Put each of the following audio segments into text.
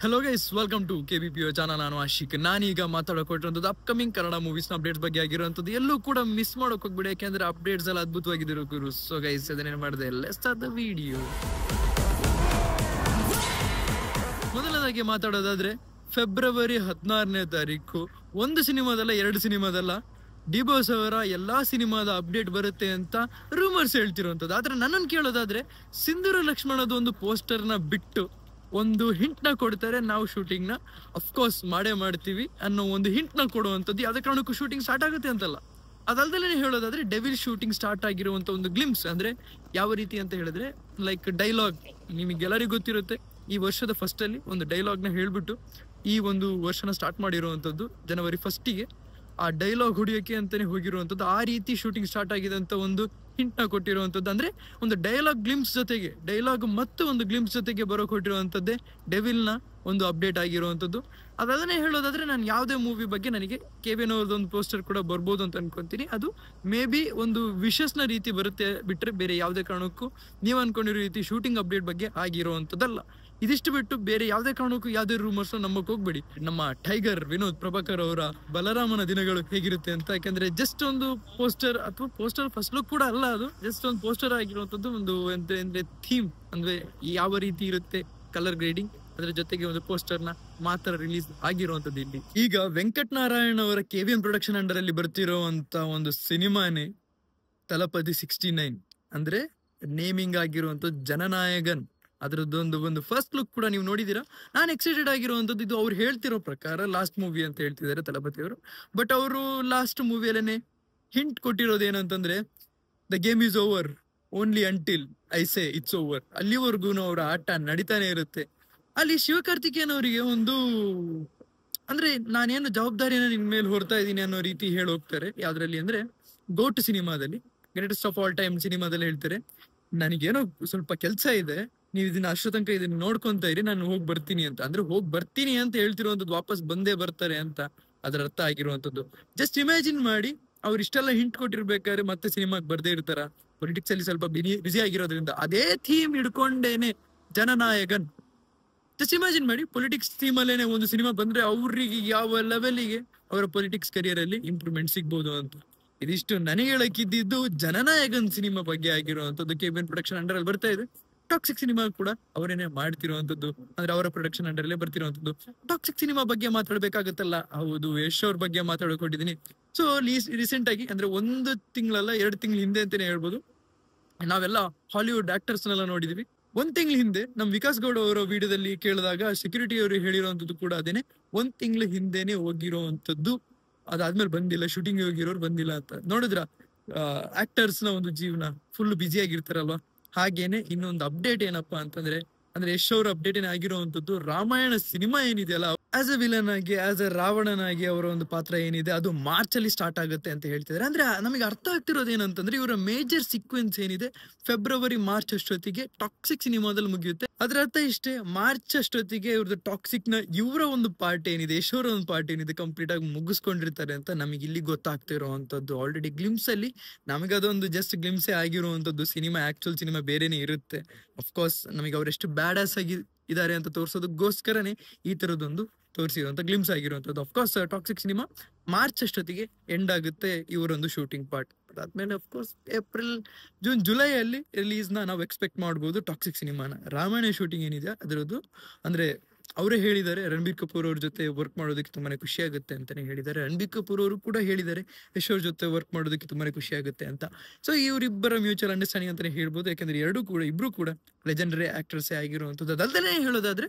Hello guys, welcome to KBPO channel. ನಾನು ಆಶಿಕ್. ನಾನೀಗ ಮಾತಾಡೋಕೊಟ್ಟಿರೋದು ಅಪ್ಕಮಿಂಗ್ ಕನ್ನಡ ಮೂವೀಸ್ ನ ಅಪ್ಡೇಟ್ಸ್ ಬಗ್ಗೆ ಆಗಿರುವಂತದ್ದು. ಎಲ್ಲೂ ಕೂಡ ಮಿಸ್ ಮಾಡೋಕೆ ಹೋಗ್ಬಿಡಿ, ಯಾಕೆಂದ್ರೆ ಅಪ್ಡೇಟ್ಸ್ ಎಲ್ಲ ಅದ್ಭುತವಾಗಿದ್ರು ಗುರು. ಸೊ ಗೈಸ್, ಅದನ್ನೇನು ಮಾಡಿದೆ, ಲೆಟ್ಸ್ ಸ್ಟಾರ್ಟ್ ದ ವಿಡಿಯೋ. ಮೊದಲದಾಗಿ ಮಾತಾಡೋದಾದ್ರೆ, ಫೆಬ್ರವರಿ 16ನೇ ತಾರೀಕು ಒಂದು ಸಿನಿಮಾದಲ್ಲ, ಎರಡು ಸಿನಿಮಾದಲ್ಲ, ಡಿಬೋಸ್ ಅವರ ಎಲ್ಲಾ ಸಿನಿಮಾದ ಅಪ್ಡೇಟ್ ಬರುತ್ತೆ ಅಂತ ರೂಮರ್ಸ್ ಹೇಳ್ತಿರುವಂತದ್ದು. ಆದ್ರೆ ನನ್ನನ್ನು ಕೇಳೋದಾದ್ರೆ, ಸಿಂಧೂರ ಲಕ್ಷ್ಮಣದ ಒಂದು ಪೋಸ್ಟರ್ ನ ಬಿಟ್ಟು ಒಂದು ಹಿಂಟ್ ನ ಕೊಡ್ತಾರೆ, ನಾವು ಶೂಟಿಂಗ್ ನ ಅಫ್ಕೋರ್ಸ್ ಮಾಡೇ ಮಾಡ್ತೀವಿ ಅನ್ನೋ ಒಂದು ಹಿಂಟ್ ನ ಕೊಡುವಂಥದ್ದು. ಯಾವ್ದೇ ಕಾರಣಕ್ಕೂ ಶೂಟಿಂಗ್ ಸ್ಟಾರ್ಟ್ ಆಗುತ್ತೆ ಅಂತಲ್ಲ. ಅದಲ್ದಲ್ಲೇ ಹೇಳೋದಾದ್ರೆ, ಡೆವಿಲ್ ಶೂಟಿಂಗ್ ಸ್ಟಾರ್ಟ್ ಆಗಿರುವಂತ ಒಂದು ಗ್ಲಿಮ್ಸ್. ಅಂದ್ರೆ ಯಾವ ರೀತಿ ಅಂತ ಹೇಳಿದ್ರೆ, ಲೈಕ್ ಡೈಲಾಗ್ ನಿಮಗೆಲ್ಲರಿಗೂ ಗೊತ್ತಿರುತ್ತೆ. ಈ ವರ್ಷದ ಫಸ್ಟ್ ಅಲ್ಲಿ ಒಂದು ಡೈಲಾಗ್ ನ ಹೇಳ್ಬಿಟ್ಟು ಈ ಒಂದು ವರ್ಷನ ಸ್ಟಾರ್ಟ್ ಮಾಡಿರುವಂತದ್ದು. ಜನವರಿ 1ಗೆ ಆ ಡೈಲಾಗ್ ಹೊಡಿಯೋಕೆ ಅಂತಾನೆ ಹೋಗಿರುವಂತದ್ದು. ಆ ರೀತಿ ಶೂಟಿಂಗ್ ಸ್ಟಾರ್ಟ್ ಆಗಿದೆ ಅಂತ ಒಂದು ಹಿಂಟ್ ನ ಕೊಟ್ಟಿರುವಂತದ್ದು. ಅಂದ್ರೆ ಒಂದು ಡೈಲಾಗ್ ಗ್ಲಿಮ್ಸ್ ಜೊತೆಗೆ, ಡೈಲಾಗ್ ಮತ್ತು ಒಂದು ಗ್ಲಿಮ್ಸ್ ಜೊತೆಗೆ ಬರೋಕ್ ಹೊಟ್ಟಿರುವಂತದ್ದೇ ಡೆವಿಲ್ ನ ಒಂದು ಅಪ್ಡೇಟ್ ಆಗಿರುವಂತದ್ದು. ಅದನ್ನೇ ಹೇಳೋದಾದ್ರೆ, ನಾನು ಯಾವುದೇ ಮೂವಿ ಬಗ್ಗೆ ನನಗೆ KVN ಅವ್ರದ್ದೊಂದು ಪೋಸ್ಟರ್ ಕೂಡ ಬರ್ಬೋದು ಅಂತ ಅನ್ಕೊಂತೀನಿ. ಅದು ಮೇ ಬಿ ಒಂದು ವಿಶಸ್ ನ ರೀತಿ ಬರುತ್ತೆ ಬಿಟ್ರೆ ಬೇರೆ ಯಾವುದೇ ಕಾರಣಕ್ಕೂ ನೀವು ಅನ್ಕೊಂಡಿರೋ ರೀತಿ ಶೂಟಿಂಗ್ ಅಪ್ಡೇಟ್ ಬಗ್ಗೆ ಆಗಿರುವಂತದ್ದಲ್ಲ. ಇದಿಷ್ಟು ಬಿಟ್ಟು ಬೇರೆ ಯಾವುದೇ ಕಾರಣಕ್ಕೂ ಯಾವುದೇ ರೂಮರ್ಸ್ ನಂಬಕ್ ಹೋಗ್ಬೇಡಿ. ನಮ್ಮ ಟೈಗರ್ ವಿನೋದ್ ಪ್ರಭಾಕರ್ ಅವರ ಬಲರಾಮನ ದಿನಗಳು ಹೇಗಿರುತ್ತೆ ಅಂತ. ಯಾಕಂದ್ರೆ ಜಸ್ಟ್ ಒಂದು ಪೋಸ್ಟರ್ ಅಥವಾ ಪೋಸ್ಟರ್ ಫಸ್ಟ್ ಲುಕ್ ಕೂಡ ಅಲ್ಲ, ಅದು ಜಸ್ಟ್ ಒಂದು ಪೋಸ್ಟರ್ ಆಗಿರುವಂತದ್ದು. ಒಂದು ಅಂದ್ರೆ ಥೀಮ್ ಅಂದ್ರೆ ಯಾವ ರೀತಿ ಇರುತ್ತೆ, ಕಲರ್ ಗ್ರೇಡಿಂಗ್, ಅದರ ಜೊತೆಗೆ ಒಂದು ಪೋಸ್ಟರ್ ನ ಮಾತ್ರ ರಿಲೀಸ್ ಆಗಿರುವಂತದ್ದು. ಇಲ್ಲಿ ಈಗ ವೆಂಕಟ್ ನಾರಾಯಣ್ ಅವರ KVN ಪ್ರೊಡಕ್ಷನ್ ಅಂಡರ್ ಅಲ್ಲಿ ಬರ್ತಿರೋಂತ ಒಂದು ಸಿನಿಮಾನೇ ತಲಪತಿ 69. ಅಂದ್ರೆ ನೇಮಿಂಗ್ ಆಗಿರುವಂತ ಜನನಾಯಕನ್. ಅದರದ್ದೊಂದು ಒಂದು ಫಸ್ಟ್ ಲುಕ್ ಕೂಡ ನೀವು ನೋಡಿದೀರಾ. ನಾನು ಎಕ್ಸೈಟೆಡ್ ಆಗಿರುವಂತದ್ದು. ಇದು ಅವ್ರು ಹೇಳ್ತಿರೋ ಪ್ರಕಾರ ಲಾಸ್ಟ್ ಮೂವಿ ಅಂತ ಹೇಳ್ತಿದ್ದಾರೆ ತಲಪತಿ ಅವರು. ಬಟ್ ಅವರು ಲಾಸ್ಟ್ ಮೂವಿಯಲ್ಲೇನೆ ಹಿಂಟ್ ಕೊಟ್ಟಿರೋದು ಏನಂತಂದ್ರೆ, the game is over only until I say it's over. ಅಲ್ಲಿವರೆಗೂ ಅವರ ಆಟ ನಡೀತಾನೆ ಇರುತ್ತೆ. ಅಲ್ಲಿ ಶಿವಕಾರ್ತಿಕೇಯನ್ ಅವರಿಗೆ ಒಂದು ಅಂದ್ರೆ, ನಾನೇನು ಜವಾಬ್ದಾರಿಯನ್ನು ನಿನ್ ಮೇಲೆ ಹೊರ್ತಾ ಇದ್ದೀನಿ ಅನ್ನೋ ರೀತಿ ಹೇಳೋಗ್ತಾರೆ. ಯಾವ್ದ್ರಲ್ಲಿ ಅಂದ್ರೆ, ಗೋಟ್ ಸಿನಿಮಾದಲ್ಲಿ, ಗ್ರೇಟೆಸ್ಟ್ ಆಫ್ ಆಲ್ ಟೈಮ್ ಸಿನಿಮಾದಲ್ಲಿ ಹೇಳ್ತಾರೆ, ನನಗೇನೋ ಸ್ವಲ್ಪ ಕೆಲಸ ಇದೆ, ನೀವು ಇದನ್ನ ಅಷ್ಟೋ ತನಕ ಇದನ್ನ ನೋಡ್ಕೊಂತ ಇರಿ, ನಾನು ಹೋಗಿ ಬರ್ತೀನಿ ಅಂತ. ಅಂದ್ರೆ ಹೋಗಿ ಬರ್ತೀನಿ ಅಂತ ಹೇಳ್ತಿರುವಂತದ್ದು, ವಾಪಸ್ ಬಂದೇ ಬರ್ತಾರೆ ಅಂತ ಅದರ ಅರ್ಥ ಆಗಿರುವಂತದ್ದು. ಜಸ್ಟ್ ಇಮ್ಯಾಜಿನ್ ಮಾಡಿ, ಅವ್ರು ಇಷ್ಟೆಲ್ಲ ಹಿಂಟ್ ಕೊಟ್ಟಿರ್ಬೇಕಾದ್ರೆ ಮತ್ತೆ ಸಿನಿಮಾಗೆ ಬರ್ದೇ ಇರ್ತಾರ. ಪೊಲಿಟಿಕ್ಸ್ ಅಲ್ಲಿ ಸ್ವಲ್ಪ ಬಿಸಿ ಆಗಿರೋದ್ರಿಂದ ಅದೇ ಥೀಮ್ ಹಿಡ್ಕೊಂಡೇನೆ ಜನನಾಯಕನ್. ಜಸ್ಟ್ ಇಮ್ಯಾಜಿನ್ ಮಾಡಿ, ಪೊಲಿಟಿಕ್ಸ್ ಥೀಮ್ ಅಲ್ಲೇನೆ ಒಂದು ಸಿನಿಮಾ ಬಂದ್ರೆ ಅವ್ರಿಗೆ ಯಾವ ಲೆವೆಲ್ಗೆ ಅವರ ಪೊಲಿಟಿಕ್ಸ್ ಕರಿಯರ್ ಅಲ್ಲಿ ಇಂಪ್ರೂವ್ಮೆಂಟ್ ಸಿಗ್ಬೋದು ಅಂತ. ಇದಿಷ್ಟು ನನಗೆ ಹೇಳಕ್ಕಿದ್ದು ಜನನಾಯಕನ್ ಸಿನಿಮಾ ಬಗ್ಗೆ ಆಗಿರುವಂತದ್ದು. KVN ಪ್ರೊಡಕ್ಷನ್ ಅಂಡರ್ ಅಲ್ಲಿ ಬರ್ತಾ ಇದೆ. ಟಾಕ್ಸಿಕ್ ಸಿನಿಮಾ ಕೂಡ ಅವರೇನೆ ಮಾಡ್ತಿರುವಂತದ್ದು, ಅಂದ್ರೆ ಅವರ ಪ್ರೊಡಕ್ಷನ್ ಅಂಡರ್ ಅಲ್ಲೇ ಬರ್ತಿರುವಂತದ್ದು. ಟಾಕ್ಸಿಕ್ ಸಿನಿಮಾ ಬಗ್ಗೆ ಮಾತಾಡ್ಬೇಕಾಗತ್ತಲ್ಲ, ಹೌದು, ಯಶ್ ಅವ್ರ ಬಗ್ಗೆ ಮಾತಾಡ್ಕೊಂಡಿದ್ದೀನಿ. ಸೊ ರೀಸೆಂಟ್ ಆಗಿ, ಅಂದ್ರೆ ಒಂದು ತಿಂಗಳಲ್ಲ 2 ತಿಂಗಳ ಹಿಂದೆ ಅಂತಾನೆ ಹೇಳ್ಬೋದು, ನಾವೆಲ್ಲ ಹಾಲಿವುಡ್ ಆಕ್ಟರ್ಸ್ ನೆಲ್ಲ ನೋಡಿದೀವಿ. 1 ತಿಂಗಳ ಹಿಂದೆ ನಮ್ ವಿಕಾಸ್ ಗೌಡ ಅವರ ವಿಡಿಯೋದಲ್ಲಿ ಕೇಳಿದಾಗ ಸೆಕ್ಯೂರಿಟಿ ಅವರು ಹೇಳಿರುವಂತದ್ದು ಕೂಡ ಅದೇನೆ. 1 ತಿಂಗಳ ಹಿಂದೆನೆ ಹೋಗಿರುವಂತದ್ದು, ಅದಾದ್ಮೇಲೆ ಬಂದಿಲ್ಲ, ಶೂಟಿಂಗ್ ಹೋಗಿರೋರು ಬಂದಿಲ್ಲ ಅಂತ. ನೋಡಿದ್ರ ಆಕ್ಟರ್ಸ್ ನ ಒಂದು ಜೀವನ ಫುಲ್ ಬ್ಯುಸಿ ಆಗಿರ್ತಾರಲ್ವಾ. ಹಾಗೇನೆ ಇನ್ನೊಂದು ಅಪ್ಡೇಟ್ ಏನಪ್ಪಾ ಅಂತಂದ್ರೆ, ಯಶ್ ಅವ್ರ ಅಪ್ಡೇಟ್ ಏನಾಗಿರುವಂತದ್ದು, ರಾಮಾಯಣ ಸಿನಿಮಾ ಏನಿದೆಯಲ್ಲ, ಆಸ್ ಅ ವಿಲನ್ ಆಗಿ, ಆಸ್ ಅ ರಾವಣನಾಗಿ ಅವರ ಒಂದು ಪಾತ್ರ ಏನಿದೆ, ಅದು ಮಾರ್ಚ್ ಅಲ್ಲಿ ಸ್ಟಾರ್ಟ್ ಆಗುತ್ತೆ ಅಂತ ಹೇಳ್ತಿದ್ದಾರೆ. ಅಂದ್ರೆ ನಮಗೆ ಅರ್ಥ ಆಗ್ತಿರೋದು ಏನಂತಂದ್ರೆ, ಇವರ ಮೇಜರ್ ಸೀಕ್ವೆನ್ಸ್ ಏನಿದೆ ಫೆಬ್ರವರಿ ಮಾರ್ಚ್ ಅಷ್ಟೊತ್ತಿಗೆ ಟಾಕ್ಸಿಕ್ ಸಿನಿಮಾದಲ್ಲಿ ಮುಗಿಯುತ್ತೆ. ಅದ್ರ ಅರ್ಥ ಇಷ್ಟೇ, ಮಾರ್ಚ್ ಅಷ್ಟೊತ್ತಿಗೆ ಇವ್ರದ್ದು ಟಾಕ್ಸಿಕ್ ನ ಇವರ ಒಂದು ಪಾರ್ಟ್ ಏನಿದೆ, ಯಶ್ ಅವರ ಒಂದು ಪಾರ್ಟ್ ಏನಿದೆ, ಕಂಪ್ಲೀಟ್ ಆಗಿ ಮುಗಿಸ್ಕೊಂಡಿರ್ತಾರೆ ಅಂತ ನಮಗೆ ಇಲ್ಲಿ ಗೊತ್ತಾಗ್ತಿರುವಂತದ್ದು. ಆಲ್ರೆಡಿ ಗ್ಲಿಮ್ಸ್ ಅಲ್ಲಿ ನಮಗೆ ಅದೊಂದು ಜಸ್ಟ್ ಗ್ಲಿಮ್ಸೇ ಆಗಿರುವಂತದ್ದು. ಸಿನಿಮಾ ಆಕ್ಚುಲ್ ಸಿನಿಮಾ ಬೇರೆನೆ ಇರುತ್ತೆ. ಅಫ್ಕೋರ್ಸ್ ನಮಗೆ ಅವರೆಷ್ಟು ಬ್ಯಾಡಾಸ್ ಆಗಿ ಇದಾರೆ ಅಂತ ತೋರ್ಸೋದಕ್ಕೋಸ್ಕರನೇ ಈ ತರದೊಂದು ತೋರಿಸಿರುವಂತ ಗ್ಲಿಮ್ಸ್ ಆಗಿರುವಂತದ್ದು. ಅಫ್ಕೋರ್ಸ್ ಟಾಕ್ಸಿಕ್ ಸಿನಿಮಾ ಮಾರ್ಚ್ ಅಷ್ಟೊತ್ತಿಗೆ ಎಂಡ್ ಆಗುತ್ತೆ ಇವರೊಂದು ಶೂಟಿಂಗ್ ಪಾರ್ಟ್. ಅದಾದ್ಮೇಲೆ ಅಫ್ಕೋರ್ಸ್ ಏಪ್ರಿಲ್, ಜೂನ್, ಜುಲೈ ಅಲ್ಲಿ ರಿಲೀಸ್ ನ ನಾವು ಎಕ್ಸ್ಪೆಕ್ಟ್ ಮಾಡಬಹುದು ಟಾಕ್ಸಿಕ್ ಸಿನಿಮಾನ. ರಾಮಾಯಣ ಶೂಟಿಂಗ್ ಏನಿದೆ ಅದರದ್ದು, ಅಂದ್ರೆ ಅವರೇ ಹೇಳಿದ್ದಾರೆ, ರಣಬೀರ್ ಕಪೂರ್ ಅವ್ರ ಜೊತೆ ವರ್ಕ್ ಮಾಡೋದಕ್ಕೆ ತುಂಬಾನೇ ಖುಷಿ ಆಗುತ್ತೆ ಅಂತಾನೆ ಹೇಳಿದ್ದಾರೆ. ರಣಬೀರ್ ಕಪೂರ್ ಅವರು ಕೂಡ ಹೇಳಿದ್ದಾರೆ ಯಶ್ ಅವ್ರ ಜೊತೆ ವರ್ಕ್ ಮಾಡೋದಕ್ಕೆ ತುಂಬಾನೇ ಖುಷಿ ಆಗುತ್ತೆ ಅಂತ. ಸೊ ಇವರಿಬ್ಬರ ಮ್ಯೂಚುವಲ್ ಅಂಡರ್ಸ್ಟ್ಯಾಂಡಿಂಗ್ ಅಂತಾನೆ ಹೇಳ್ಬೋದು. ಯಾಕಂದ್ರೆ ಇಬ್ರು ಕೂಡ ಲೆಜೆಂಡರಿ ಆಕ್ಟರ್ಸ್ ಆಗಿರುವಂತದ್ದು. ಅದಲ್ದೇ ಹೇಳೋದಾದ್ರೆ,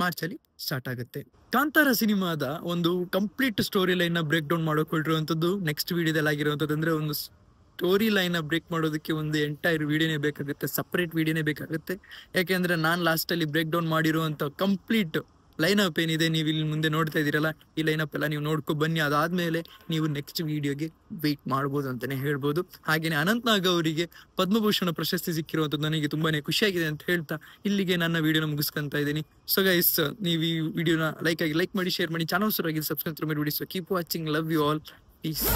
ಮಾರ್ಚ್ ಅಲ್ಲಿ ಸ್ಟಾರ್ಟ್ ಆಗುತ್ತೆ. ಕಾಂತಾರ ಸಿನಿಮಾದ ಒಂದು ಕಂಪ್ಲೀಟ್ ಸ್ಟೋರಿ ಲೈನ್ ನ ಬ್ರೇಕ್ ಡೌನ್ ಮಾಡೋಕೊಟ್ಟಿರುವಂತದ್ದು ನೆಕ್ಸ್ಟ್ ವಿಡಿಯೋದಲ್ಲಿ ಆಗಿರುವಂತದ್ದು. ಅಂದ್ರೆ ಒಂದು ಸ್ಟೋರಿ ಲೈನ್ ನ ಬ್ರೇಕ್ ಮಾಡೋದಕ್ಕೆ ಒಂದು ಎಂಟೈರ್ ವಿಡಿಯೋನೇ ಬೇಕಾಗುತ್ತೆ, ಸಪರೇಟ್ ವಿಡಿಯೋನೇ ಬೇಕಾಗುತ್ತೆ. ಯಾಕೆಂದ್ರೆ ನಾನ್ ಲಾಸ್ಟ್ ಅಲ್ಲಿ ಬ್ರೇಕ್ ಡೌನ್ ಮಾಡಿರುವಂತ ಕಂಪ್ಲೀಟ್ ಲೈನ್ ಅಪ್ ಏನಿದೆ, ನೀವು ಇಲ್ಲಿ ಮುಂದೆ ನೋಡ್ತಾ ಇದೀರಲ್ಲ, ಈ ಲೈನ್ ಅಪ್ ಎಲ್ಲ ನೀವು ನೋಡ್ಕೊ ಬನ್ನಿ. ಅದಾದ್ಮೇಲೆ ನೀವು ನೆಕ್ಸ್ಟ್ ವಿಡಿಯೋಗೆ ವೇಟ್ ಮಾಡ್ಬೋದು ಅಂತಾನೆ ಹೇಳ್ಬೋದು. ಹಾಗೇನೆ ಅನಂತ್ ನಾಗ್ ಅವರಿಗೆ ಪದ್ಮಭೂಷಣ ಪ್ರಶಸ್ತಿ ಸಿಕ್ಕಿರುವಂತದ್ದು ನನಗೆ ತುಂಬಾನೇ ಖುಷಿಯಾಗಿದೆ ಅಂತ ಹೇಳ್ತಾ ಇಲ್ಲಿಗೆ ನನ್ನ ವಿಡಿಯೋನ ಮುಗಿಸ್ಕೊಂತ ಇದ್ದೀನಿ. ಸೊ ಗೈಸ್, ನೀವು ಈ ವಿಡಿಯೋನ ಲೈಕ್ ಮಾಡಿ, ಶೇರ್ ಮಾಡಿ, ಚಾನಲ್ ಸಬ್ಸ್ಕ್ರೈಬ್ ಮಾಡಿ. So keep watching, love you all, piece.